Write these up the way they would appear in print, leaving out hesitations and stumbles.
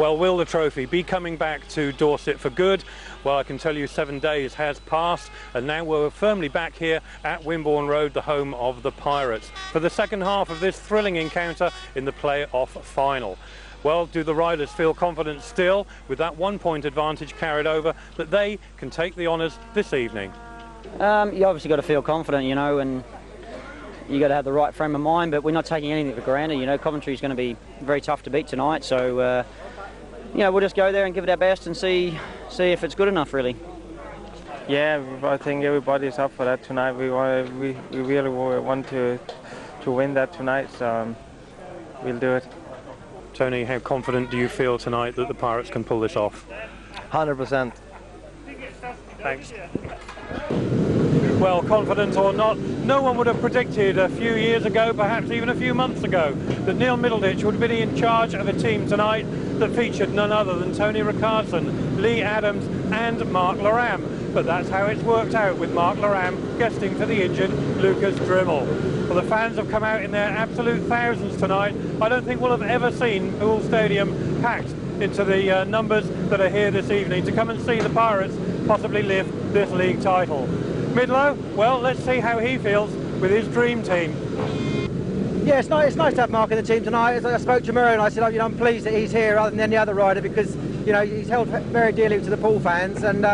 Well, will the trophy be coming back to Dorset for good? Well, I can tell you 7 days has passed, and now we're firmly back here at Wimborne Road, the home of the Pirates, for the second half of this thrilling encounter in the play-off final. Well, do the riders feel confident still, with that 1 point advantage carried over, that they can take the honours this evening? You obviously got to feel confident, you know, and you got to have the right frame of mind, but we're not taking anything for granted. You know, Coventry's going to be very tough to beat tonight, so you know, we'll just go there and give it our best and see if it's good enough, really. Yeah, I think everybody's up for that tonight. We really want to win that tonight, so we'll do it. Tony, how confident do you feel tonight that the Pirates can pull this off? 100%. Thanks. Well, confident or not, no one would have predicted a few years ago, perhaps even a few months ago, that Neil Middleditch would be in charge of a team tonight that featured none other than Tony Rickardsson, Leigh Adams and Mark Loram. But that's how it's worked out, with Mark Loram guesting for the injured Lucas Dryml. Well, the fans have come out in their absolute thousands tonight. I don't think we'll have ever seen Poole Stadium packed into the numbers that are here this evening to come and see the Pirates possibly lift this league title. Midlow, well, let's see how he feels with his dream team. Yeah, it's nice to have Mark in the team tonight. I spoke to Janniro and I said, I'm pleased that he's here rather than any other rider, because, you know, he's held very dearly to the Poole fans, and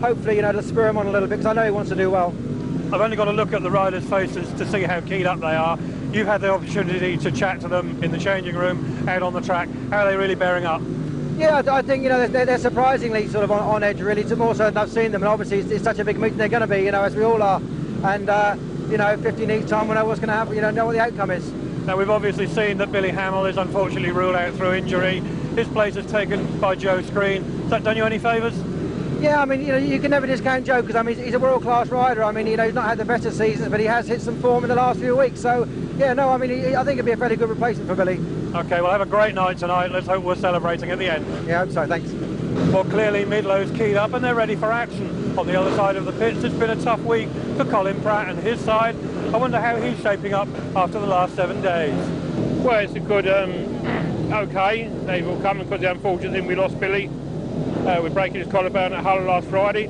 hopefully, you know, to spur him on a little bit, because I know he wants to do well. I've only got to look at the riders' faces to see how keyed up they are. You've had the opportunity to chat to them in the changing room, out on the track. How are they really bearing up? Yeah, I think, you know, they're surprisingly sort of on edge, really, more so than I've seen them, and obviously it's such a big meeting they're going to be, you know, as we all are, and you know, 15 each time, we know what's going to happen, you know what the outcome is. Now, we've obviously seen that Billy Hamill is unfortunately ruled out through injury. His place is taken by Joe Screen. Has that done you any favours? Yeah, I mean, you know, you can never discount Joe, because I mean, he's a world-class rider. I mean, you know, he's not had the best of seasons, but he has hit some form in the last few weeks. So, yeah, no, I mean, I think it'd be a fairly good replacement for Billy. OK, well, have a great night tonight. Let's hope we're celebrating at the end. Yeah, I hope so, thanks. Well, clearly Midlow's keyed up and they're ready for action. On the other side of the pits, it's been a tough week for Colin Pratt and his side. I wonder how he's shaping up after the last 7 days. Well, it's a good, OK. They've all come because the unfortunate thing, we lost Billy. We're breaking his collarbone at Hull last Friday.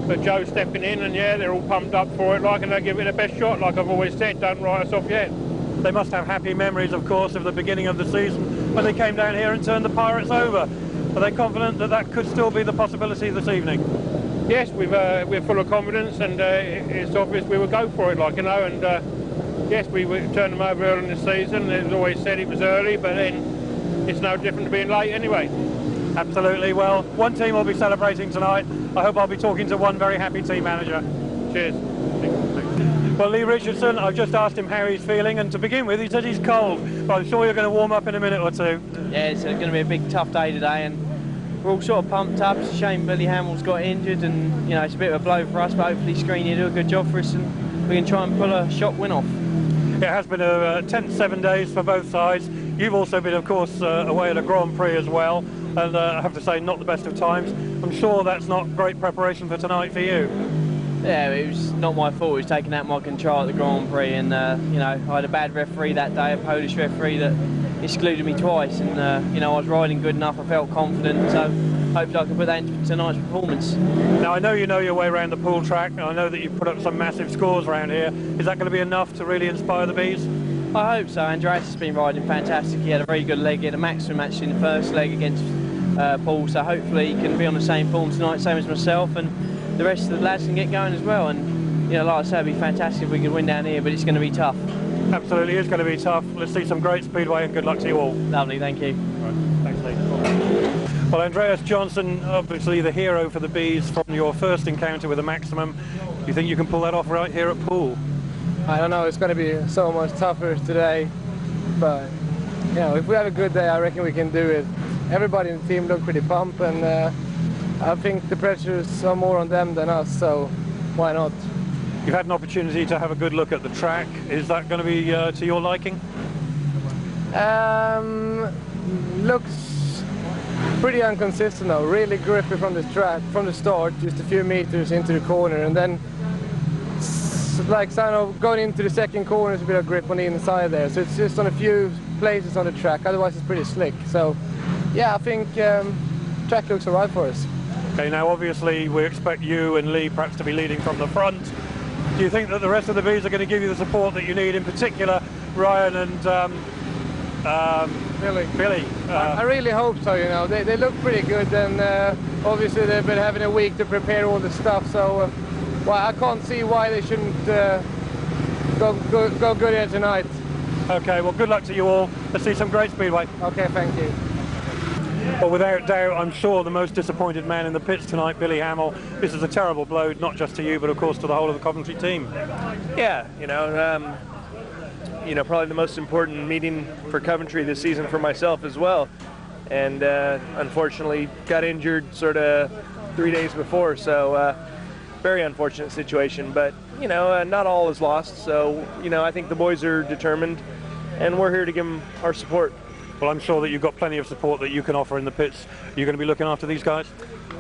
But Joe's stepping in, and yeah, they're all pumped up for it, like, and they'll give it their best shot, like I've always said. Don't write us off yet. They must have happy memories, of course, of the beginning of the season when they came down here and turned the Pirates over. Are they confident that that could still be the possibility this evening? Yes, we're full of confidence, and it's obvious we will go for it, like, you know, and yes, we turned them over early in the season. It was always said it was early, but then it's no different to being late anyway. Absolutely. Well, one team will be celebrating tonight. I hope I'll be talking to one very happy team manager. Cheers. Well, Lee Richardson, I've just asked him how he's feeling, and to begin with, he said he's cold, but I'm sure you're going to warm up in a minute or two. Yeah, it's going to be a big, tough day today, and we're all sort of pumped up. It's a shame Billy Hamill's got injured, and, you know, it's a bit of a blow for us, but hopefully Screen will do a good job for us, and we can try and pull a shot win off. It has been a tense 7 days for both sides. You've also been, of course, away at a Grand Prix as well, and I have to say, not the best of times. I'm sure that's not great preparation for tonight for you. Yeah, it was not my fault. It was taking out my control at the Grand Prix, and you know, I had a bad referee that day, a Polish referee that excluded me twice, and you know, I was riding good enough. I felt confident, so hopefully I can put that into tonight's performance. Now, I know you know your way around the Poole track, and I know that you've put up some massive scores around here. Is that going to be enough to really inspire the Bees? I hope so. Andreas has been riding fantastic. He had a very good leg, he had a maximum actually in the first leg against Poole, so hopefully he can be on the same form tonight, same as myself, and the rest of the lads can get going as well. And, you know, like I said, it'd be fantastic if we could win down here, but it's going to be tough. Absolutely, it's going to be tough. Let's see some great speedway, and good luck to you all. Lovely, thank you. Right, thanks, Lee. Well, Andreas Jonsson, obviously the hero for the Bees from your first encounter with a maximum. Do you think you can pull that off right here at Poole? I don't know, it's going to be so much tougher today, but, you know, if we have a good day, I reckon we can do it. Everybody in the team look pretty pumped, and I think the pressure is more on them than us, so why not? You've had an opportunity to have a good look at the track. Is that going to be to your liking? Looks pretty inconsistent though, really grippy from the track, from the start, just a few meters into the corner, and then like kind of going into the second corner is a bit of grip on the inside there, so it's just on a few places on the track, otherwise it's pretty slick. So yeah, I think track looks alright for us. Okay, now obviously we expect you and Leigh perhaps to be leading from the front. Do you think that the rest of the Bees are going to give you the support that you need, in particular Ryan and Billy? I really hope so, you know. They look pretty good, and obviously they've been having a week to prepare all the stuff, so well, I can't see why they shouldn't go good here tonight. Okay, well, good luck to you all. Let's see some great Speedway. Okay, thank you. Well, without doubt, I'm sure the most disappointed man in the pits tonight, Billy Hamill. This is a terrible blow, not just to you, but of course to the whole of the Coventry team. Yeah, you know, probably the most important meeting for Coventry this season for myself as well. And unfortunately got injured sort of 3 days before, so very unfortunate situation. But, you know, not all is lost. So, you know, I think the boys are determined, and we're here to give them our support. Well, I'm sure that you've got plenty of support that you can offer in the pits. You're going to be looking after these guys?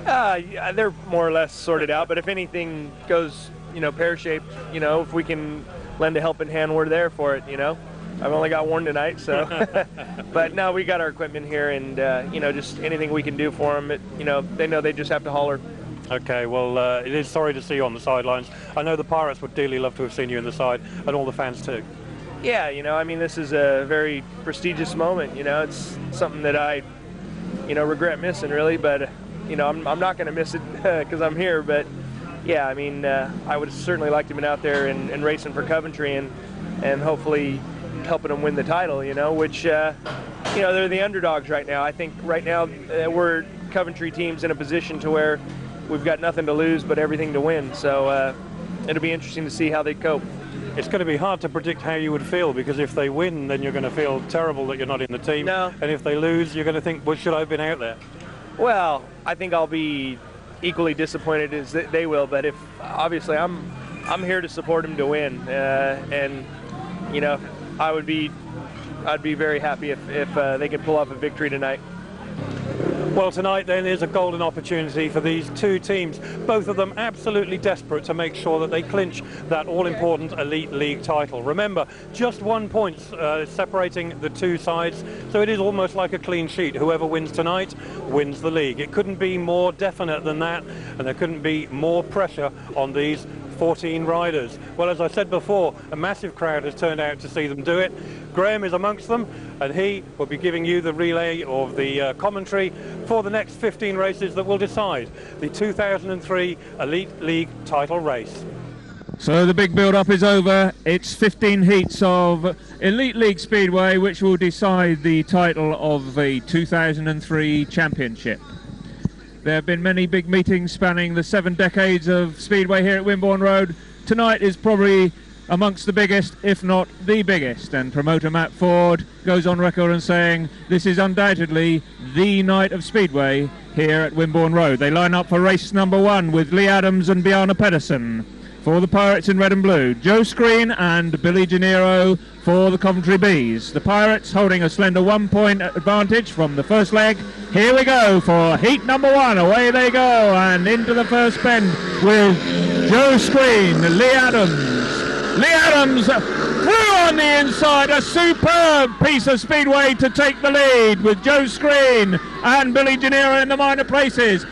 Yeah, they're more or less sorted out, but if anything goes, you know, pear-shaped, you know, if we can lend a helping hand, we're there for it, you know. I've only got one tonight, so. But no, we got our equipment here, and, you know, just anything we can do for them, you know they just have to holler. Okay, well, it is sorry to see you on the sidelines. I know the Pirates would dearly love to have seen you in the side, and all the fans too. Yeah, you know, I mean, this is a very prestigious moment, you know. It's something that I, you know, regret missing, really, but, you know, I'm not going to miss it because I'm here. But, yeah, I mean, I would certainly like to have been out there and racing for Coventry and hopefully helping them win the title, you know, which, you know, they're the underdogs right now. I think right now we're Coventry teams in a position to where we've got nothing to lose but everything to win. So it'll be interesting to see how they cope. It's going to be hard to predict how you would feel, because if they win, then you're going to feel terrible that you're not in the team. No. And if they lose, you're going to think, well, should I have been out there? Well, I think I'll be equally disappointed as they will, but if obviously I'm here to support them to win, and you know, I'd be very happy if they could pull off a victory tonight. Well, tonight then is a golden opportunity for these two teams, both of them absolutely desperate to make sure that they clinch that all-important Elite League title. Remember, just 1 point separating the two sides, so it is almost like a clean sheet. Whoever wins tonight wins the league. It couldn't be more definite than that, and there couldn't be more pressure on these 14 riders. Well, as I said before, a massive crowd has turned out to see them do it. Graham is amongst them, and he will be giving you the relay of the commentary for the next 15 races that will decide the 2003 Elite League title race. So the big build-up is over. It's 15 heats of Elite League Speedway which will decide the title of the 2003 championship. There have been many big meetings spanning the 7 decades of Speedway here at Wimborne Road. Tonight is probably amongst the biggest, if not the biggest, and promoter Matt Ford goes on record and saying this is undoubtedly the night of Speedway here at Wimborne Road. They line up for race number 1 with Leigh Adams and Bjarne Pedersen for the Pirates in red and blue, Joe Screen and Billy Janniro for the Coventry Bees. The Pirates holding a slender 1 point advantage from the first leg. Here we go for heat number 1. Away they go, and into the first bend with Joe Screen, Leigh Adams. Leigh Adams through on the inside, a superb piece of speedway to take the lead with Joe Screen and Billy Janniro in the minor places.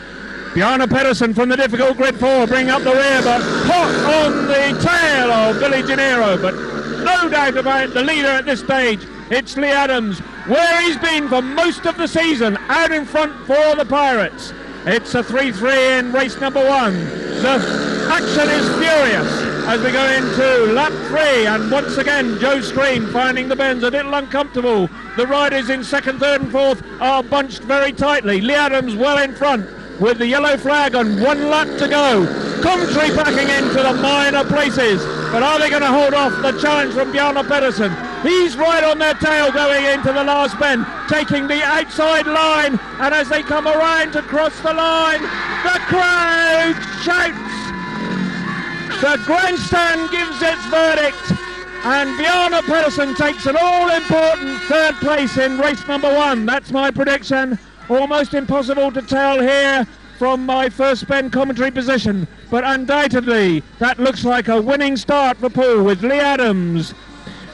Bjarne Pedersen from the difficult grid 4 bringing up the rear, but hot on the tail of Billy Janniro. But no doubt about it, the leader at this stage, it's Leigh Adams, where he's been for most of the season, out in front for the Pirates. It's a 3-3 in race number 1. The action is furious as we go into lap 3, and once again Joe Screen finding the bends a little uncomfortable. The riders in 2nd, 3rd and 4th are bunched very tightly. Leigh Adams well in front with the yellow flag on 1 lap to go. Coventry backing into the minor places, but are they going to hold off the challenge from Bjarne Pedersen? He's right on their tail going into the last bend, taking the outside line, and as they come around to cross the line, the crowd shouts. The grandstand gives its verdict, and Bjarne Pedersen takes an all-important 3rd place in race number 1. That's my prediction. Almost impossible to tell here from my first bend commentary position, but undoubtedly that looks like a winning start for Poole, with Leigh Adams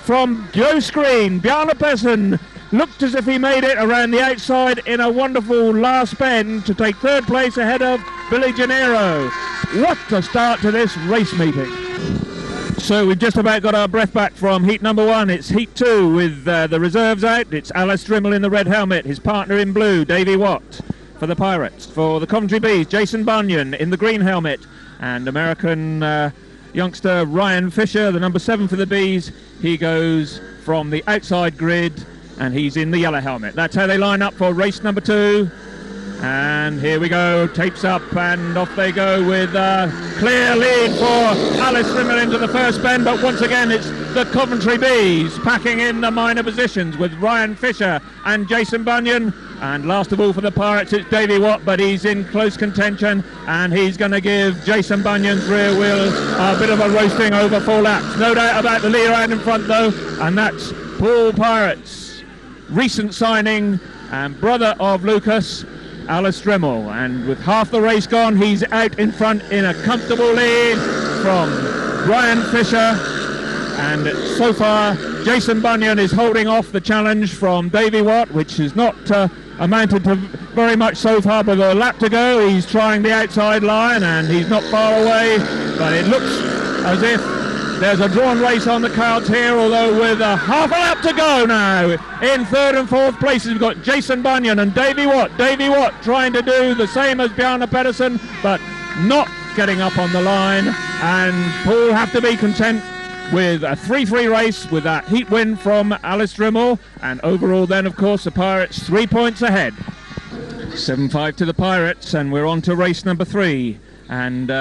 from Joe Screen, Bjarne Pedersen looked as if he made it around the outside in a wonderful last bend to take third place ahead of Billy Janniro. What a start to this race meeting. So we've just about got our breath back from heat number 1. It's heat 2 with the reserves out. It's Dryml in the red helmet, his partner in blue, Davey Watt for the Pirates. For the Coventry Bees, Jason Bunyan in the green helmet, and American youngster Ryan Fisher, the number 7 for the Bees. He goes from the outside grid and he's in the yellow helmet. That's how they line up for race number 2. And here we go, tapes up and off they go with a clear lead for Dryml into the first bend, but once again it's the Coventry Bees packing in the minor positions with Ryan Fisher and Jason Bunyan. And last of all for the Pirates it's Davey Watt, but he's in close contention and he's going to give Jason Bunyan's rear wheel a bit of a roasting over 4 laps. No doubt about the leader out in front though, and that's Poole Pirates, recent signing and brother of Lucas, Dryml, and with half the race gone he's out in front in a comfortable lead from Ryan Fisher, and so far Jason Bunyan is holding off the challenge from Davey Watt, which has not amounted to very much so far, but a lap to go. He's trying the outside line and he's not far away, but it looks as if there's a drawn race on the cards here, although with half a lap to go now. In third and fourth places we've got Jason Bunyan and Davey Watt. Davey Watt trying to do the same as Bjarne Pedersen, but not getting up on the line. And Poole have to be content with a 3-3 race with that heat win from Dryml. And overall then, of course, the Pirates 3 points ahead. 7-5 to the Pirates, and we're on to race number 3. And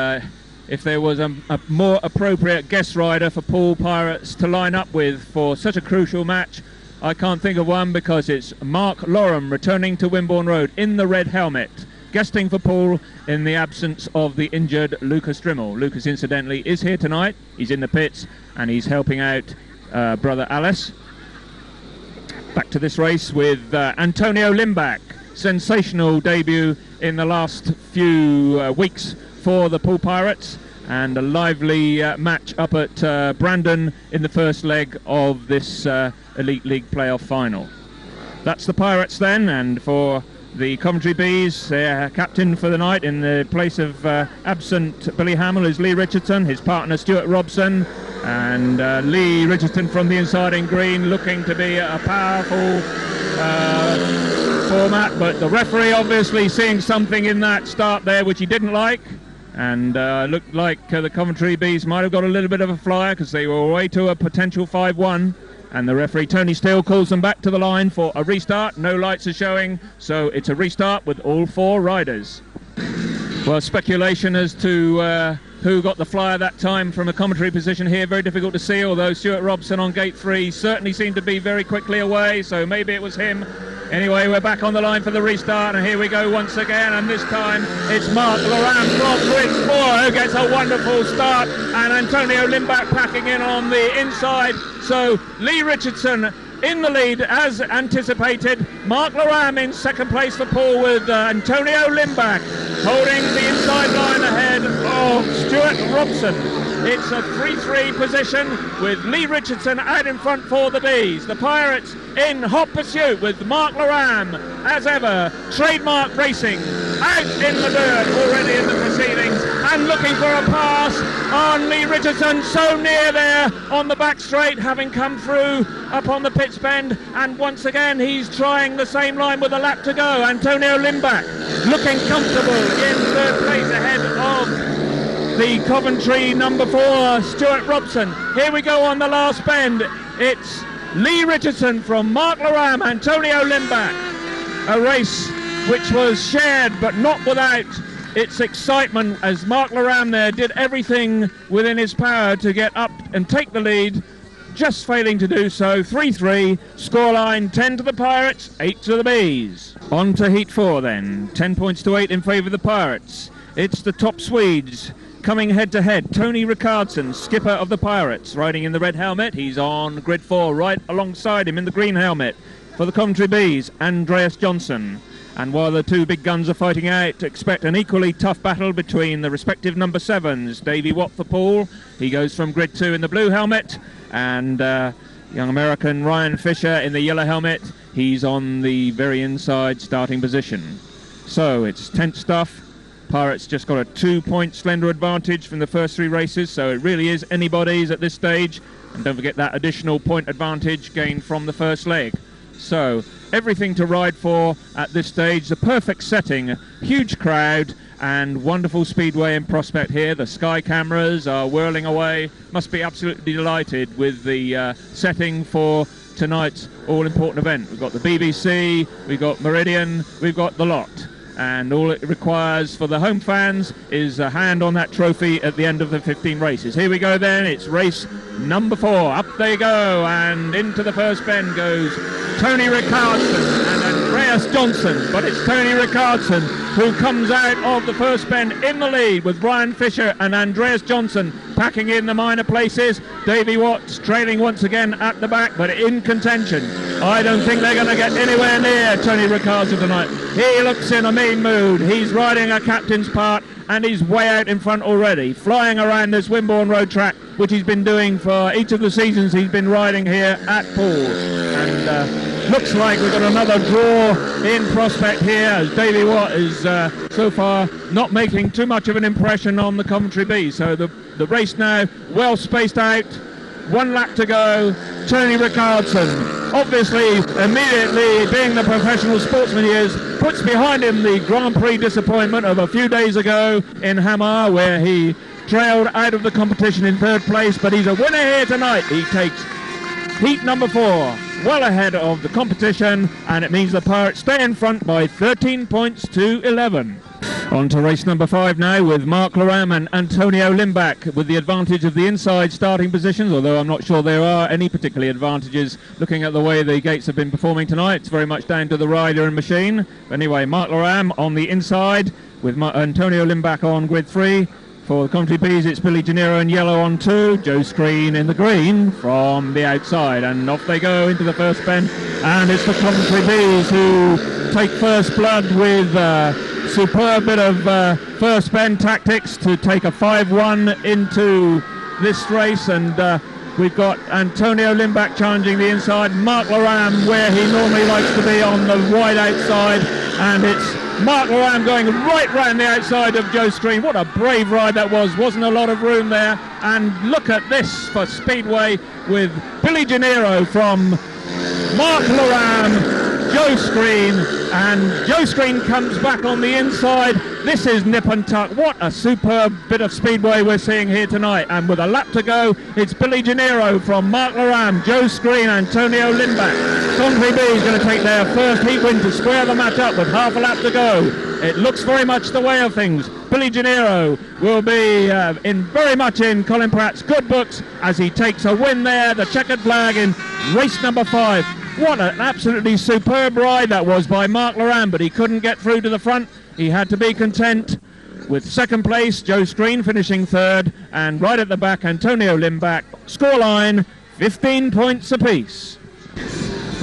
if there was a more appropriate guest rider for Poole Pirates to line up with for such a crucial match, I can't think of one, because it's Mark Loram returning to Wimborne Road in the red helmet, guesting for Poole in the absence of the injured Lucas Dryml. Lucas, incidentally, is here tonight. He's in the pits and he's helping out brother Alice. Back to this race with Antonio Lindback. Sensational debut in the last few weeks for the Poole Pirates, and a lively match up at Brandon in the first leg of this Elite League playoff final. That's the Pirates then, and for the Coventry Bees, their captain for the night in the place of absent Billy Hamill is Leigh Richardson, his partner Stuart Robson, and Leigh Richardson from the inside in green, looking to be a powerful format, but the referee obviously seeing something in that start there which he didn't like, and looked like the Coventry Bees might have got a little bit of a flyer because they were away to a potential 5-1, and the referee Tony Steele calls them back to the line for a restart. No lights are showing, so it's a restart with all 4 riders. Well, speculation as to who got the flyer that time from a commentary position here, very difficult to see, although Stuart Robson on gate 3 certainly seemed to be very quickly away, so maybe it was him. Anyway, we're back on the line for the restart, and here we go once again, and this time it's Mark Loram from grid 4 who gets a wonderful start, and Antonio Lindback packing in on the inside. So Leigh Richardson in the lead as anticipated. Mark Loram in second place for Poole, with Antonio Lindback holding the inside line ahead of Stuart Robson. It's a 3-3 position with Leigh Richardson out in front for the Bees. The Pirates in hot pursuit with Mark Loram, as ever, trademark racing, out in the dirt already in the proceedings, and looking for a pass on Leigh Richardson, so near there on the back straight, having come through up on the pits bend, and once again he's trying the same line with a lap to go. Antonio Lindback looking comfortable in third place ahead of the Coventry number 4, Stuart Robson. Here we go on the last bend. It's Leigh Richardson from Mark Loram, Antonio Lindback. A race which was shared but not without its excitement, as Mark Loram there did everything within his power to get up and take the lead, just failing to do so. 3-3, scoreline 10 to the Pirates, 8 to the Bees. On to Heat 4 then, 10 points to 8 in favour of the Pirates. It's the top Swedes coming head-to-head. Tony Rickardsson, skipper of the Pirates, riding in the red helmet. He's on grid 4, right alongside him in the green helmet. For the Coventry Bees, Andreas Jonsson. And while the 2 big guns are fighting out, expect an equally tough battle between the respective number 7s. Davey Watt for Poole, he goes from grid 2 in the blue helmet, and young American Ryan Fisher in the yellow helmet. He's on the very inside starting position. So it's tense stuff. Pirates just got a 2-point slender advantage from the first 3 races, so it really is anybody's at this stage. And don't forget that additional point advantage gained from the first leg. So everything to ride for at this stage. The perfect setting, huge crowd, and wonderful speedway in prospect here. The sky cameras are whirling away. Must be absolutely delighted with the setting for tonight's all-important event. We've got the BBC, we've got Meridian, we've got the lot. And all it requires for the home fans is a hand on that trophy at the end of the 15 races. Here we go then, it's race number 4. Up they go, and into the first bend goes Tony Rickardsson and Andreas Jonsson. But it's Tony Rickardsson who comes out of the first bend in the lead, with Brian Fisher and Andreas Jonsson packing in the minor places. Davey Watt trailing once again at the back, but in contention. I don't think they're going to get anywhere near Tony Rickardsson tonight. He looks in a mean mood. He's riding a captain's part, and he's way out in front already, flying around this Wimborne road track, which he's been doing for each of the seasons he's been riding here at Poole. And looks like we've got another draw in prospect here, as Davey Watt is so far not making too much of an impression on the Coventry Bees. So the race now well spaced out. 1 lap to go. Tony Rickardsson, obviously, immediately being the professional sportsman he is, puts behind him the Grand Prix disappointment of a few days ago in Hamill, where he trailed out of the competition in 3rd place, but he's a winner here tonight. He takes heat number 4, well ahead of the competition, and it means the Pirates stay in front by 13 points to 11. On to race number 5 now, with Mark Loram and Antonio Lindback with the advantage of the inside starting positions, although I'm not sure there are any particular advantages looking at the way the gates have been performing tonight. It's very much down to the rider and machine. But anyway, Mark Loram on the inside with Antonio Lindback on grid 3. For the Coventry Bees, it's Billy Janniro in yellow on 2, Joe Screen in the green from the outside, and off they go into the first bend, and it's the Coventry Bees who take first blood with superb bit of first bend tactics to take a 5-1 into this race. And we've got Antonio Lindback challenging the inside, Mark Loram where he normally likes to be on the wide outside, and it's Mark Loram going right round the outside of Joe Screen. What a brave ride that was. Wasn't a lot of room there. And look at this for Speedway, with Billy Janniro from Mark Loram, Joe Screen, and Joe Screen comes back on the inside. This is nip and tuck. What a superb bit of Speedway we're seeing here tonight. And with a lap to go, it's Billy Janniro from Mark Loram, Joe Screen, Antonio Lindback. Coventry Bees going to take their first heat win to square the match up with half a lap to go. It looks very much the way of things. Billy Janniro will be very much in Colin Pratt's good books as he takes a win there, the checkered flag in race number 5. What an absolutely superb ride that was by Mark Loram, but he couldn't get through to the front. He had to be content with 2nd place, Joe Screen finishing 3rd, and right at the back, Antonio Lindback. Scoreline, 15 points apiece.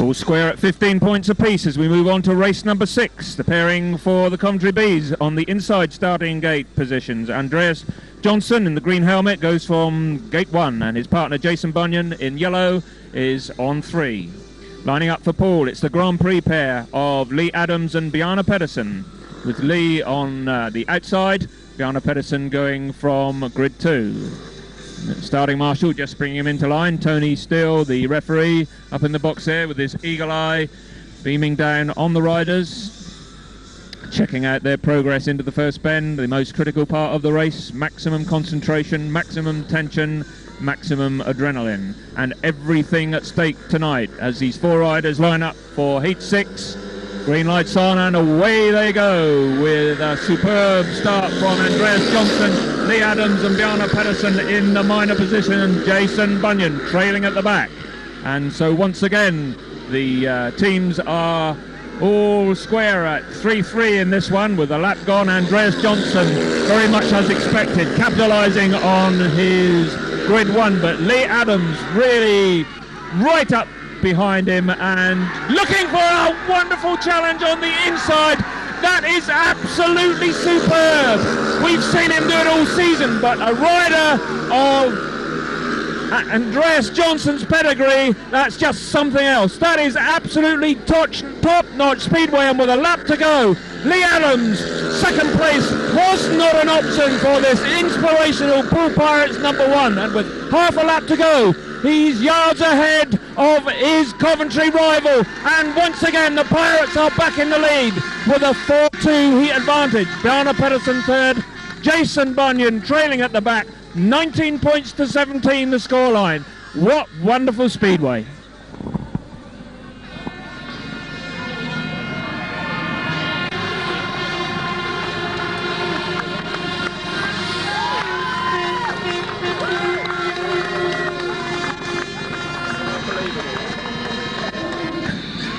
All square at 15 points apiece as we move on to race number 6. The pairing for the Coventry Bees on the inside starting gate positions. Andreas Jonsson in the green helmet goes from gate 1, and his partner Jason Bunyan in yellow is on 3. Lining up for Poole, it's the Grand Prix pair of Leigh Adams and Bjarne Pedersen, with Leigh on the outside, Bjarne Pedersen going from grid 2. Starting marshal just bringing him into line. Tony Steele, the referee, up in the box there with his eagle eye beaming down on the riders, checking out their progress into the first bend, the most critical part of the race. Maximum concentration, maximum tension, maximum adrenaline, and everything at stake tonight as these 4 riders line up for heat 6. Green lights on, and away they go with a superb start from Andreas Jonsson, Leigh Adams and Bjarne Pedersen in the minor position, and Jason Bunyan trailing at the back. And so once again the teams are all square at 3-3 in this one, with a lap gone. Andreas Jonsson very much as expected, capitalising on his grid 1, but Leigh Adams really right up behind him and looking for a wonderful challenge on the inside. That is absolutely superb. We've seen him do it all season, but a rider of Andreas Jonsson's pedigree, that's just something else. That is absolutely top-notch Speedway, and with a lap to go, Leigh Adams, second place, was not an option for this inspirational Poole Pirates #1, and with half a lap to go, he's yards ahead of his Coventry rival, and once again the Pirates are back in the lead with a 4-2 heat advantage. Bjarne Pedersen third, Jason Bunyan trailing at the back, 19 points to 17 the scoreline. What wonderful Speedway.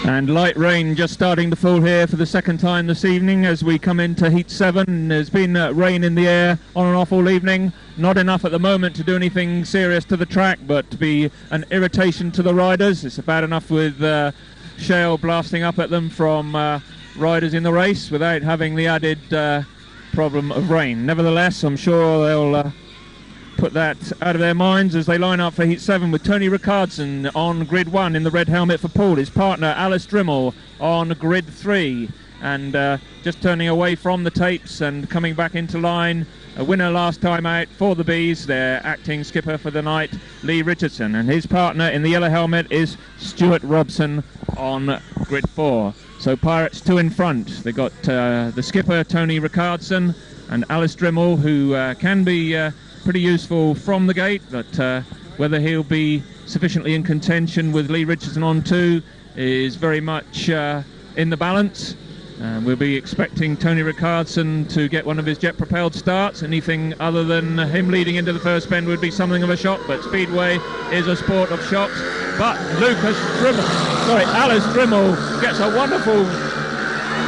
And light rain just starting to fall here for the second time this evening as we come into Heat 7. There's been rain in the air on and off all evening. Not enough at the moment to do anything serious to the track, but to be an irritation to the riders. It's bad enough with shale blasting up at them from riders in the race without having the added problem of rain. Nevertheless, I'm sure they'll put that out of their minds as they line up for Heat 7 with Tony Rickardsson on grid 1 in the red helmet for Poole, his partner Alice Dryml on grid 3, and just turning away from the tapes and coming back into line, a winner last time out for the Bees, their acting skipper for the night, Leigh Richardson, and his partner in the yellow helmet is Stuart Robson on grid 4. So Pirates 2 in front. They got the skipper Tony Rickardsson and Alice Dryml, who can be pretty useful from the gate, but whether he'll be sufficiently in contention with Leigh Richardson on 2 is very much in the balance. We'll be expecting Tony Rickardsson to get one of his jet-propelled starts. Anything other than him leading into the first bend would be something of a shock, but Speedway is a sport of shocks. But Alice Dryml gets a wonderful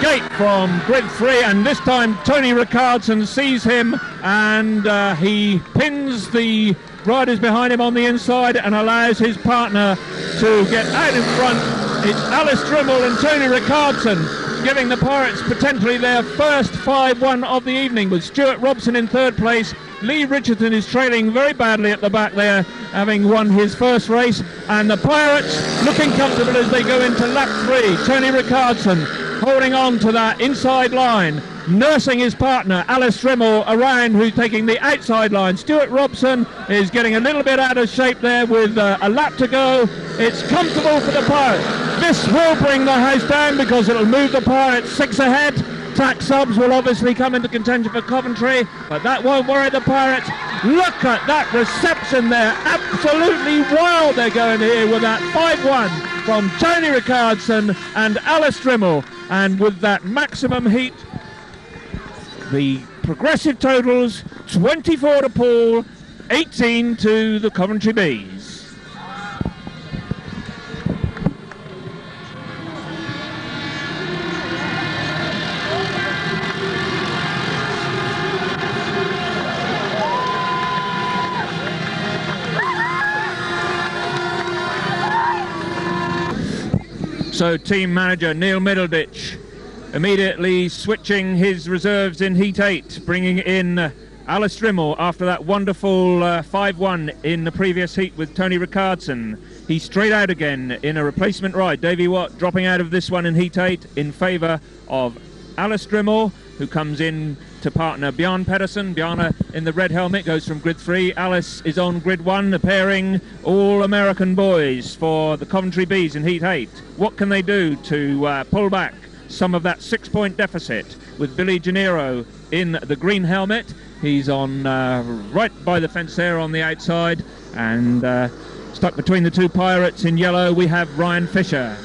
gate from grid 3, and this time Tony Rickardsson sees him and he pins the riders behind him on the inside and allows his partner to get out in front. It's Alice Dryml and Tony Rickardsson giving the Pirates potentially their first 5-1 of the evening, with Stuart Robson in third place. Leigh Richardson is trailing very badly at the back there, having won his first race, and the Pirates looking comfortable as they go into lap 3. Tony Rickardsson holding on to that inside line, nursing his partner Alice Dryml around, who's taking the outside line. Stuart Robson is getting a little bit out of shape there with a lap to go. It's comfortable for the Pirates. This will bring the house down because it'll move the Pirates 6 ahead. Track subs will obviously come into contention for Coventry, but that won't worry the Pirates. Look at that reception there, absolutely wild they're going here with that 5-1 from Tony Rickardsson and Alice Dryml. And with that maximum heat, the progressive totals, 24 to Poole, 18 to the Coventry Bees. So team manager Neil Middleditch immediately switching his reserves in Heat 8, bringing in Alice Dryml after that wonderful 5-1 in the previous heat with Tony Rickardsson. He's straight out again in a replacement ride. Davey Watt dropping out of this one in Heat 8 in favour of Alice Dryml, who comes in to partner Bjarne Pedersen. Bjarne in the red helmet goes from grid 3. Alice is on grid 1, the pairing all-American boys for the Coventry Bees in Heat 8. What can they do to pull back some of that 6-point deficit with Billy Janniro in the green helmet? He's on right by the fence there on the outside, and stuck between the two Pirates in yellow we have Ryan Fisher.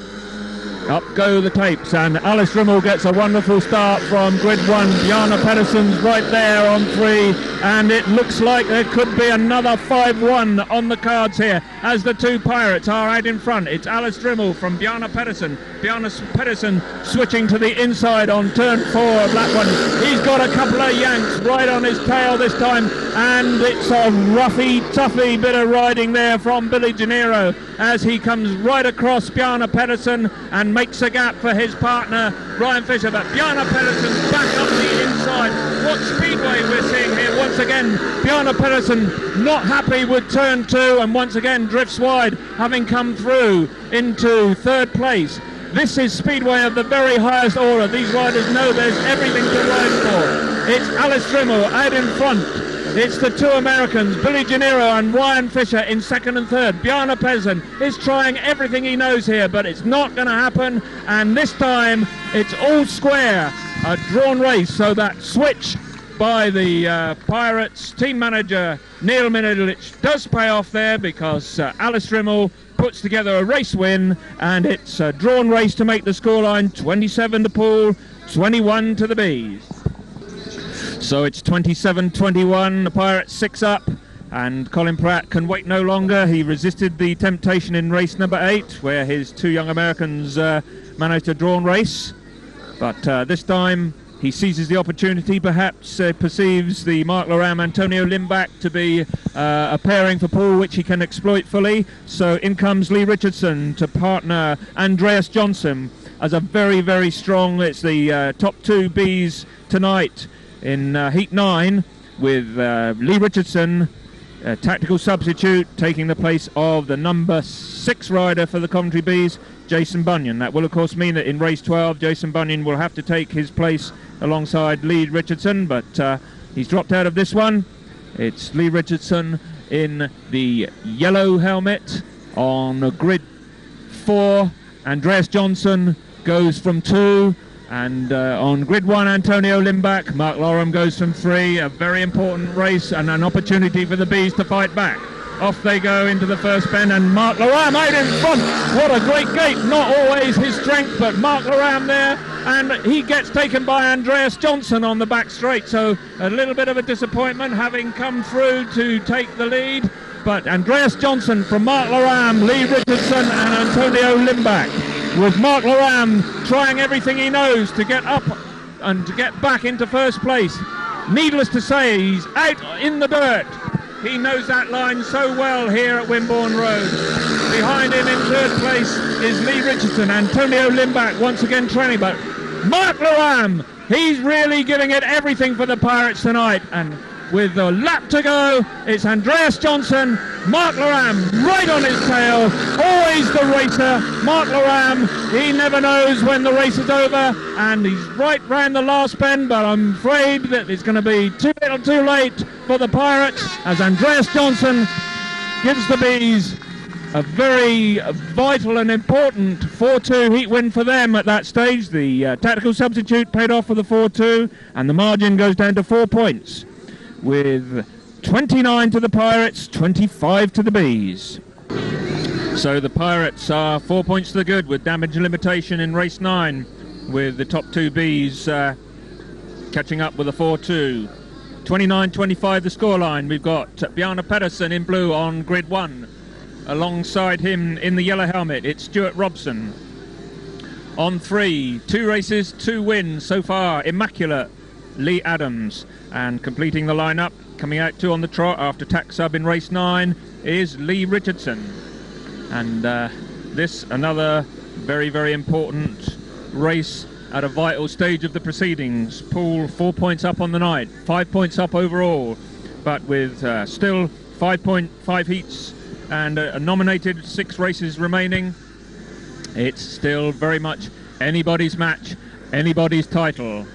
Up go the tapes, and Alice Dryml gets a wonderful start from grid 1. Bjarne Pedersen's right there on 3, and it looks like there could be another 5-1 on the cards here as the two Pirates are out in front. It's Alice Dryml from Bjarne Pedersen. Bjarne Pedersen switching to the inside on turn 4 of lap 1. He's got a couple of yanks right on his tail this time, and it's a roughy, toughy bit of riding there from Billy Janniro as he comes right across Bjarne Pedersen and makes a gap for his partner Ryan Fisher. But Bjarne Pedersen's back up the inside alongside. What speedway we're seeing here. Once again, Bjarne Pedersen not happy with turn 2 and once again drifts wide, having come through into 3rd place. This is speedway of the very highest order. These riders know there's everything to ride for. It's Dryml out in front. It's the 2 Americans, Billy Janniro and Ryan Fisher in 2nd and 3rd. Bjarne Pedersen is trying everything he knows here, but it's not going to happen. And this time, it's all square, a drawn race. So that switch by the Pirates team manager, Neil Middleditch, does pay off there because Dryml puts together a race win, and it's a drawn race to make the scoreline 27 to Poole, 21 to the Bees. So it's 27-21, the Pirates 6 up, and Colin Pratt can wait no longer. He resisted the temptation in race number 8, where his 2 young Americans managed a drawn race. But this time he seizes the opportunity, perhaps perceives the Mark Loram Antonio Lindback to be a pairing for Poole, which he can exploit fully. So in comes Leigh Richardson to partner Andreas Jonsson as a very, very strong, it's the top 2 Bees tonight in Heat 9, with Leigh Richardson, tactical substitute, taking the place of the number 6 rider for the Coventry Bees, Jason Bunyan. That will of course mean that in race 12 Jason Bunyan will have to take his place alongside Leigh Richardson, but he's dropped out of this one. It's Leigh Richardson in the yellow helmet on grid 4. Andreas Jonsson goes from 2, and on grid 1 Antonio Lindback. Mark Loram goes from 3. A very important race and an opportunity for the Bees to fight back. Off they go into the first bend, and Mark Loram out in front. What a great gate. Not always his strength, but Mark Loram there, and he gets taken by Andreas Jonsson on the back straight. So a little bit of a disappointment, having come through to take the lead. But Andreas Jonsson from Mark Loram, Leigh Richardson and Antonio Lindback, with Mark Loram trying everything he knows to get up and to get back into first place. Needless to say, he's out in the dirt. He knows that line so well here at Wimborne Road. Behind him in 3rd place is Leigh Richardson. Antonio Lindback once again trailing, but Mark Loram, he's really giving it everything for the Pirates tonight. And with a lap to go, it's Andreas Jonsson, Mark Loram right on his tail, always the racer. Mark Loram, he never knows when the race is over, and he's right round the last bend, but I'm afraid that it's going to be too little too late for the Pirates, as Andreas Jonsson gives the Bees a very vital and important 4-2 heat win for them at that stage. The tactical substitute paid off for the 4-2, and the margin goes down to 4 points, with 29 to the Pirates, 25 to the Bees. So the Pirates are 4 points to the good with damage limitation in race 9, with the top 2 Bees catching up with a 4-2. 29-25 the scoreline. We've got Bjarne Pedersen in blue on grid 1. Alongside him in the yellow helmet, it's Stuart Robson. On 3, 2 races, 2 wins so far, immaculate Leigh Adams. And completing the lineup, coming out 2 on the trot after tack sub in race 9, is Leigh Richardson. And this, another very, very important race at a vital stage of the proceedings. Poole 4 points up on the night, 5 points up overall, but with still 5.5 heats and a nominated 6 races remaining, it's still very much anybody's match, anybody's title.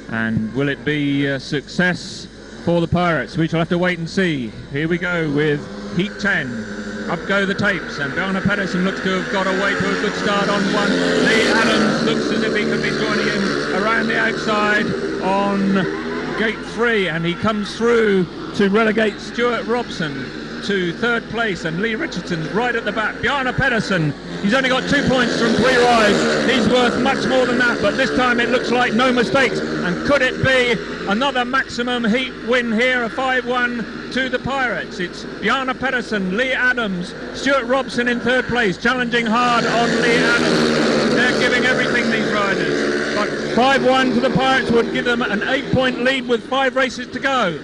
And will it be a success for the Pirates? We shall have to wait and see. Here we go with Heat 10. Up go the tapes, and Bjarne Pedersen looks to have got away to a good start on 1. Leigh Adams looks as if he could be joining him around the outside on gate 3, and he comes through to relegate Stuart Robson to 3rd place, and Leigh Richardson's right at the back. Bjarne Pedersen, he's only got 2 points from 3 rides. He's worth much more than that, but this time it looks like no mistakes. And could it be another maximum heat win here, a 5-1 to the Pirates? It's Bjarne Pedersen, Leigh Adams, Stuart Robson in 3rd place, challenging hard on Leigh Adams. They're giving everything, these riders. But 5-1 to the Pirates would give them an 8-point lead with 5 races to go.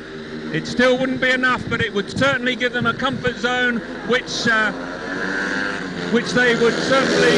It still wouldn't be enough, but it would certainly give them a comfort zone, which they would certainly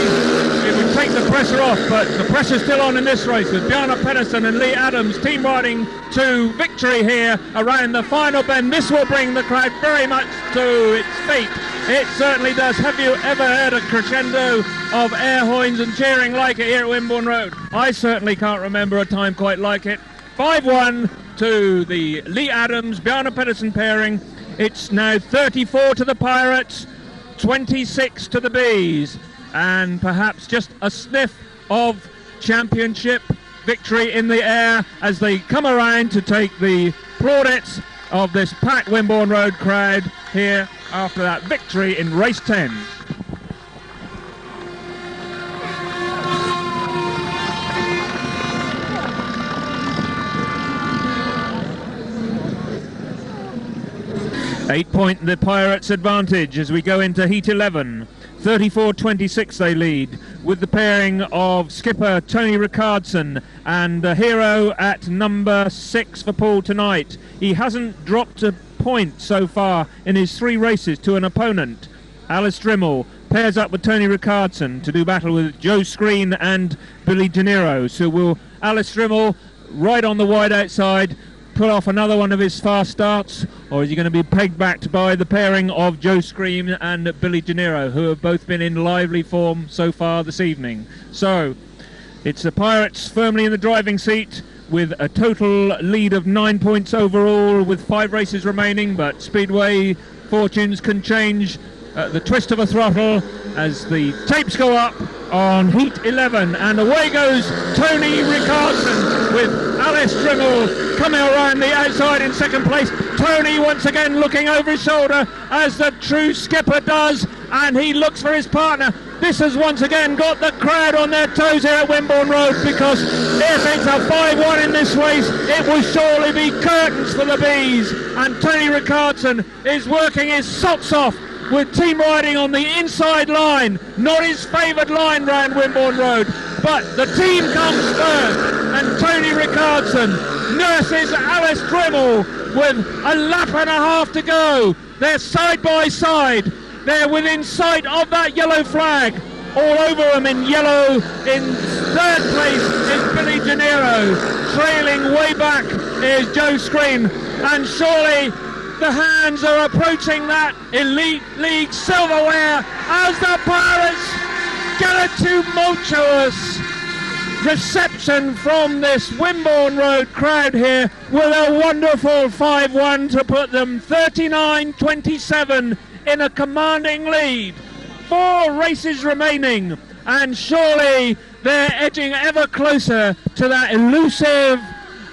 it would take the pressure off, but the pressure's still on in this race with Bjarne Pedersen and Leigh Adams team riding to victory here around the final bend. This will bring the crowd very much to its feet. It certainly does. Have you ever heard a crescendo of air horns and cheering like it here at Wimborne Road? I certainly can't remember a time quite like it. 5-1 to the Leigh Adams Bjarne Pedersen pairing. It's now 34 to the Pirates, 26 to the Bees, and perhaps just a sniff of championship victory in the air as they come around to take the plaudits of this packed Wimborne Road crowd here after that victory in race 10. Eight-point the Pirates' advantage as we go into Heat 11. 34-26 they lead, with the pairing of skipper Tony Rickardsson and a hero at number 6 for Poole tonight. He hasn't dropped a point so far in his 3 races to an opponent. Alice Dryml pairs up with Tony Rickardsson to do battle with Joe Screen and Billy Janniro. So will Alice Dryml right on the wide outside pull off another one of his fast starts, or is he going to be pegged back by the pairing of Joe Scream and Billy Janniro, who have both been in lively form so far this evening? So it's the Pirates firmly in the driving seat with a total lead of 9 points overall with 5 races remaining, but Speedway fortunes can change at the twist of a throttle as the tapes go up on Heat 11, and away goes Tony Rickardsson with Alice Dryml coming around the outside in second place. Tony once again looking over his shoulder as the true skipper does, and he looks for his partner. This has once again got the crowd on their toes here at Wimborne Road, because if it's a 5-1 in this race, it will surely be curtains for the Bees, and Tony Rickardsson is working his socks off with team riding on the inside line, not his favoured line round Wimborne Road, but the team comes first, and Tony Rickardsson nurses Alice Dryml with a lap and a half to go. They're side by side, they're within sight of that yellow flag. All over them in yellow, in third place is Billy Janniro, trailing way back is Joe Screen, and surely the hands are approaching that Elite League silverware as the Pirates get a tumultuous reception from this Wimborne Road crowd here with a wonderful 5-1 to put them 39-27 in a commanding lead. 4 races remaining, and surely they're edging ever closer to that elusive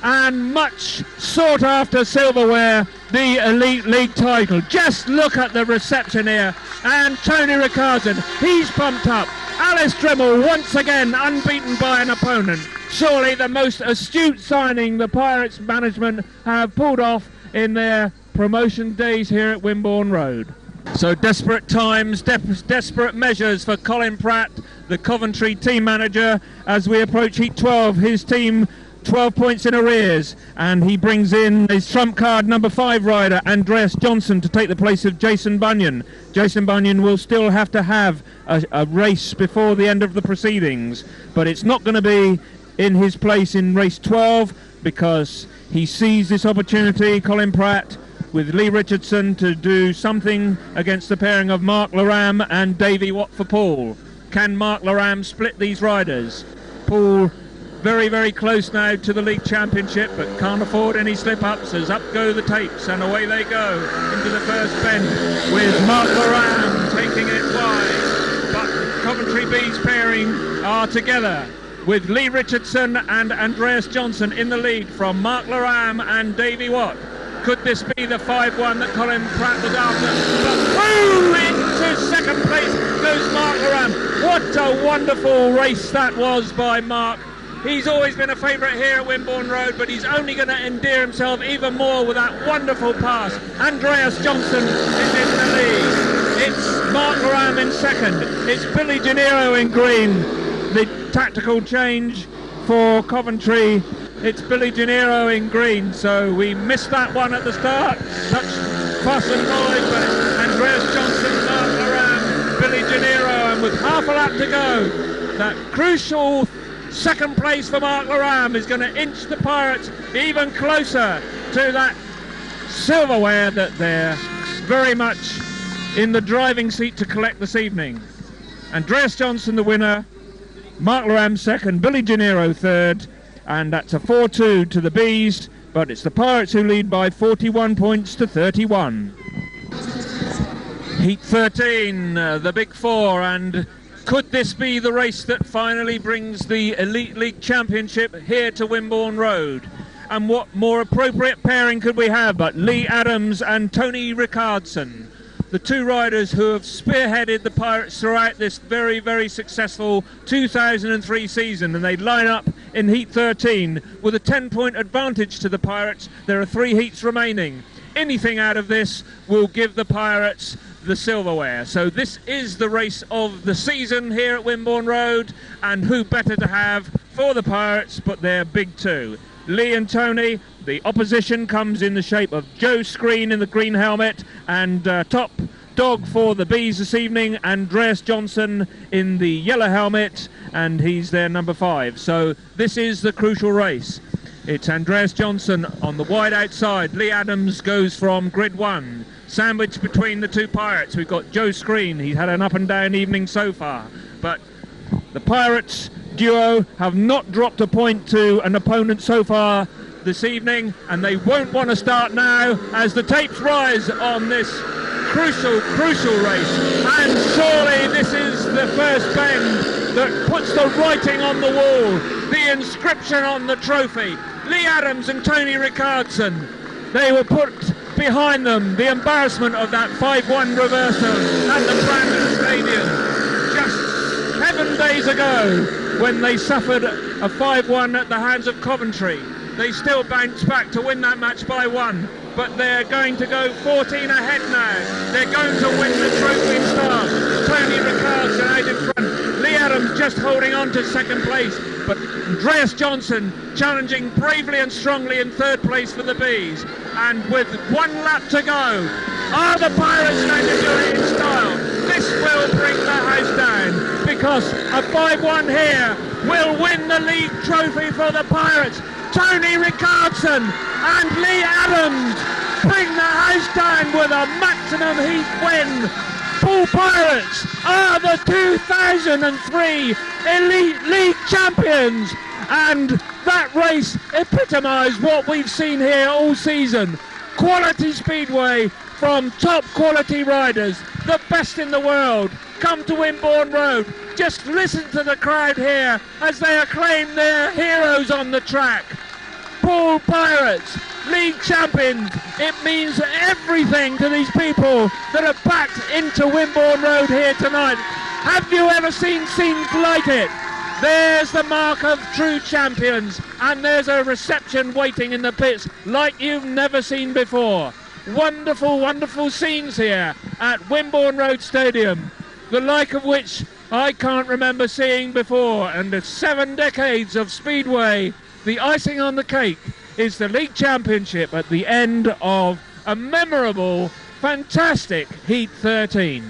and much sought after silverware, the Elite League title. Just look at the reception here, and Tony Rickardsson, he's pumped up. Alice Dryml once again unbeaten by an opponent. Surely the most astute signing the Pirates management have pulled off in their promotion days here at Wimborne Road. So desperate times, desperate measures for Colin Pratt, the Coventry team manager, as we approach Heat 12. His team 12 points in arrears, and he brings in his trump card number 5 rider Andreas Jonsson to take the place of Jason Bunyan. Jason Bunyan will still have to have a race before the end of the proceedings, but it's not going to be in his place in race 12, because he sees this opportunity, Colin Pratt, with Lee Richardson, to do something against the pairing of Mark Loram and Davey Watt for Poole. Can Mark Loram split these riders? Poole very, very close now to the league championship, but can't afford any slip-ups, as up go the tapes, and away they go into the first bend with Mark Loram taking it wide. But the Coventry Bees pairing are together with Lee Richardson and Andreas Jonsson in the lead from Mark Loram and Davey Watt. Could this be the 5-1 that Colin Pratt was after? But into second place goes Mark Loram. What a wonderful race that was by Mark. He's always been a favourite here at Wimborne Road, but he's only going to endear himself even more with that wonderful pass. Andreas Jonsson is in the lead. It's Mark Loram in second. It's Billy Janniro in green. The tactical change for Coventry. It's Billy Janniro in green, so we missed that one at the start. Such fuss and noise, but it's Andreas Jonsson, Mark Loram, Billy Janniro, and with half a lap to go, that crucial second place for Mark Loram is going to inch the Pirates even closer to that silverware that they're very much in the driving seat to collect this evening. Andreas Jonsson the winner, Mark Loram second, Billy Janniro third, and that's a 4-2 to the Bees, but it's the Pirates who lead by 41 points to 31. Heat 13, the Big Four, and could this be the race that finally brings the Elite League Championship here to Wimborne Road? And what more appropriate pairing could we have but Leigh Adams and Tony Rickardsson, the two riders who have spearheaded the Pirates throughout this very, very successful 2003 season, and they line up in Heat 13 with a 10-point advantage to the Pirates. There are 3 heats remaining. Anything out of this will give the Pirates the silverware. So this is the race of the season here at Wimborne Road, and who better to have for the Pirates but their big two. Leigh and Tony. The opposition comes in the shape of Joe Screen in the green helmet, and top dog for the Bees this evening, Andreas Jonsson in the yellow helmet, and he's their number 5. So this is the crucial race. It's Andreas Jonsson on the wide outside. Leigh Adams goes from grid 1. Sandwiched between the two Pirates, we've got Joe Screen. He's had an up and down evening so far, but the Pirates duo have not dropped a point to an opponent so far this evening, and they won't want to start now as the tapes rise on this crucial race. And surely this is the first bend that puts the writing on the wall, the inscription on the trophy. Leigh Adams and Tony Rickardsson, they were put behind them the embarrassment of that 5-1 reversal at the Brandon Stadium just 7 days ago when they suffered a 5-1 at the hands of Coventry. They still bounced back to win that match by 1, but they're going to go 14 ahead now. They're going to win the trophy start. Tony Rickardsson out in front. Leigh Adams just holding on to second place, but Andreas Jonsson challenging bravely and strongly in third place for the Bees. And with 1 lap to go, are the Pirates going to do it in style? This will bring the house down, because a 5-1 here will win the league trophy for the Pirates. Tony Rickardsson and Leigh Adams bring the house down with a maximum heat win. Poole Pirates are the 2003 Elite League champions, and that race epitomised what we've seen here all season. Quality speedway from top quality riders, the best in the world, come to Wimborne Road. Just listen to the crowd here as they acclaim their heroes on the track. Poole Pirates, league champions. It means everything to these people that are backed into Wimborne Road here tonight. Have you ever seen scenes like it? There's the mark of true champions, and there's a reception waiting in the pits like you've never seen before. Wonderful, wonderful scenes here at Wimborne Road Stadium, the like of which I can't remember seeing before. And the 7 decades of Speedway, the icing on the cake is the league championship at the end of a memorable, fantastic Heat 13.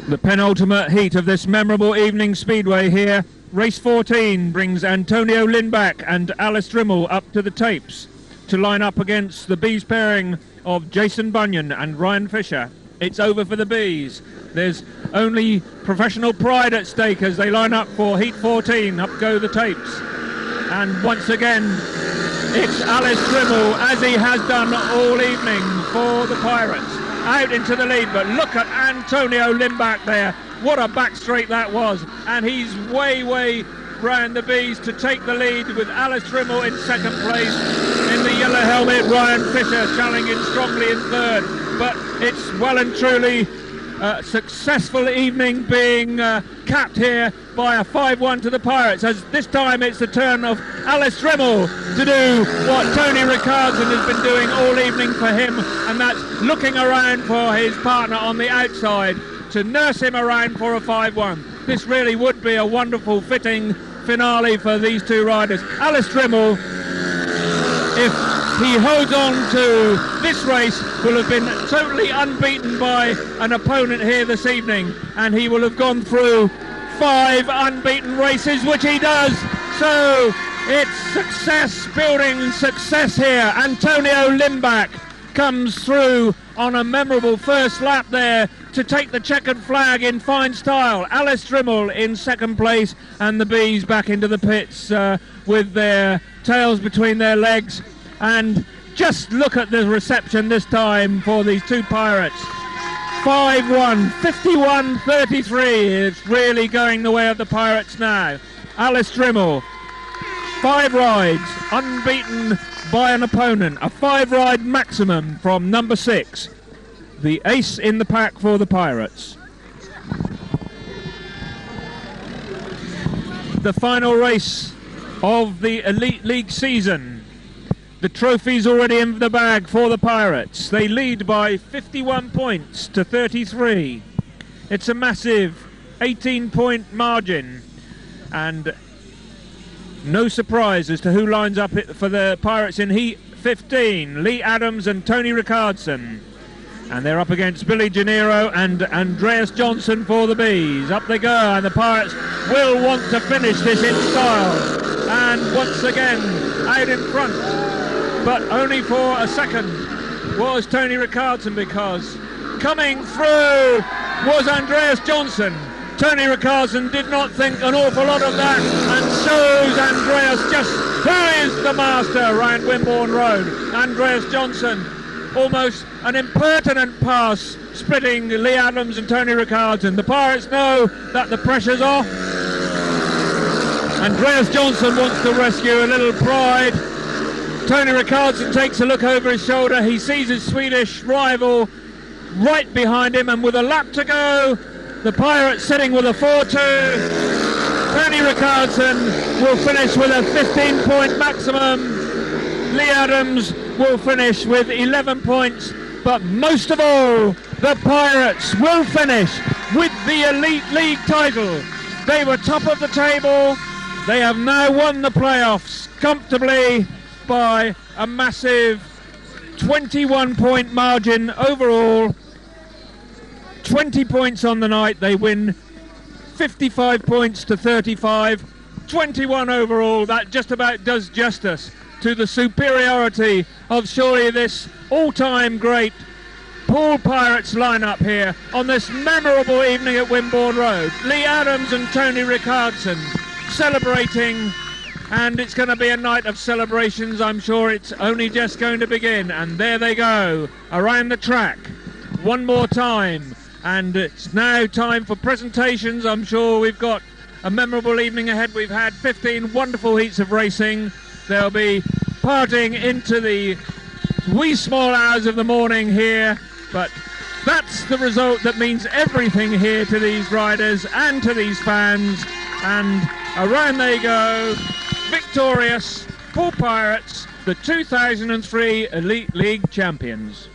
The penultimate heat of this memorable evening Speedway here. Race 14 brings Antonio Lindback and Alice Dryml up to the tapes to line up against the Bees pairing of Jason Bunyan and Ryan Fisher. It's over for the Bees. There's only professional pride at stake as they line up for Heat 14. Up go the tapes. And once again, it's Alice Dryml, as he has done all evening for the Pirates, out into the lead. But look at Antonio Lindback there. What a back straight that was. And he's way round the Bees to take the lead, with Alice Dryml in second place. In the yellow helmet, Ryan Fisher challenging strongly in third. But it's well and truly a successful evening being capped here by a 5-1 to the Pirates, as this time it's the turn of Alice Dryml to do what Tony Rickardsson has been doing all evening for him, and that's looking around for his partner on the outside to nurse him around for a 5-1. This really would be a wonderful fitting finale for these two riders. Alice Dryml, if he holds on to this race, will have been totally unbeaten by an opponent here this evening, and he will have gone through 5 unbeaten races, which he does. So it's success, building success here. Antonio Lindback comes through on a memorable first lap there to take the checkered flag in fine style. Alice Dryml in second place, and the Bees back into the pits with their tails between their legs. And just look at the reception this time for these two Pirates. 5-1, 51-33. It's really going the way of the Pirates now. Alice Dryml, 5 rides, unbeaten by an opponent. A 5-ride maximum from number 6. The ace in the pack for the Pirates. The final race of the Elite League season. The trophy's already in the bag for the Pirates. They lead by 51 points to 33. It's a massive 18-point margin, and no surprise as to who lines up for the Pirates in Heat 15. Leigh Adams and Tony Rickardsson. And they're up against Billy Janniro and Andreas Jonsson for the Bees. Up they go, and the Pirates will want to finish this in style. And once again, out in front, but only for a second, was Tony Rickardsson, because coming through was Andreas Jonsson. Tony Rickardsson did not think an awful lot of that, and shows Andreas just who is the master around Wimborne Road. Andreas Jonsson, almost an impertinent pass, splitting Leigh Adams and Tony Rickardsson. The Pirates know that the pressure's off. Andreas Jonsson wants to rescue a little pride. Tony Rickardsson takes a look over his shoulder. He sees his Swedish rival right behind him, and with a lap to go, the Pirates sitting with a 4-2. Tony Rickardsson will finish with a 15-point maximum. Leigh Adams will finish with 11 points. But most of all, the Pirates will finish with the Elite League title. They were top of the table. They have now won the playoffs comfortably by a massive 21-point margin overall. 20 points on the night. They win 55 points to 35. 21 overall. That just about does justice to the superiority of surely this all-time great Poole Pirates lineup here on this memorable evening at Wimborne Road. Leigh Adams and Tony Rickardsson celebrating, and it's going to be a night of celebrations. I'm sure it's only just going to begin, and there they go around the track one more time. And it's now time for presentations. I'm sure we've got a memorable evening ahead. We've had 15 wonderful heats of racing. They'll be parting into the wee small hours of the morning here, but that's the result that means everything here to these riders and to these fans. And around they go, victorious Poole Pirates, the 2003 Elite League champions.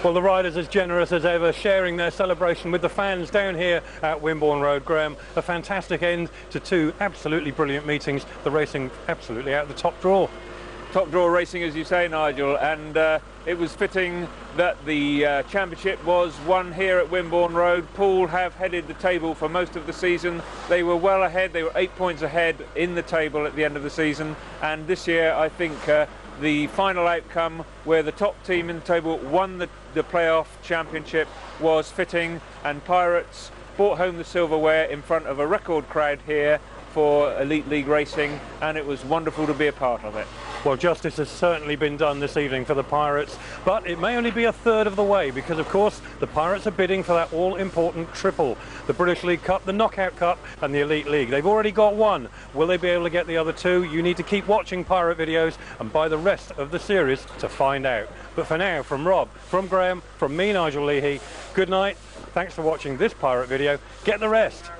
Well, the riders as generous as ever, sharing their celebration with the fans down here at Wimborne Road. Graham, a fantastic end to two absolutely brilliant meetings. The racing absolutely out of the top draw. Top draw racing, as you say, Nigel, and it was fitting that the championship was won here at Wimborne Road. Poole have headed the table for most of the season. They were well ahead. They were 8 points ahead in the table at the end of the season, and this year I think the final outcome where the top team in the table won the playoff championship was fitting, and Pirates brought home the silverware in front of a record crowd here for Elite League racing, and it was wonderful to be a part of it. Well, justice has certainly been done this evening for the Pirates, but it may only be a third of the way because, of course, the Pirates are bidding for that all-important triple, the British League Cup, the Knockout Cup and the Elite League. They've already got one. Will they be able to get the other two? You need to keep watching Pirate videos and buy the rest of the series to find out. But for now, from Rob, from Graham, from me, Nigel Leahy, good night. Thanks for watching this Pirate video. Get the rest.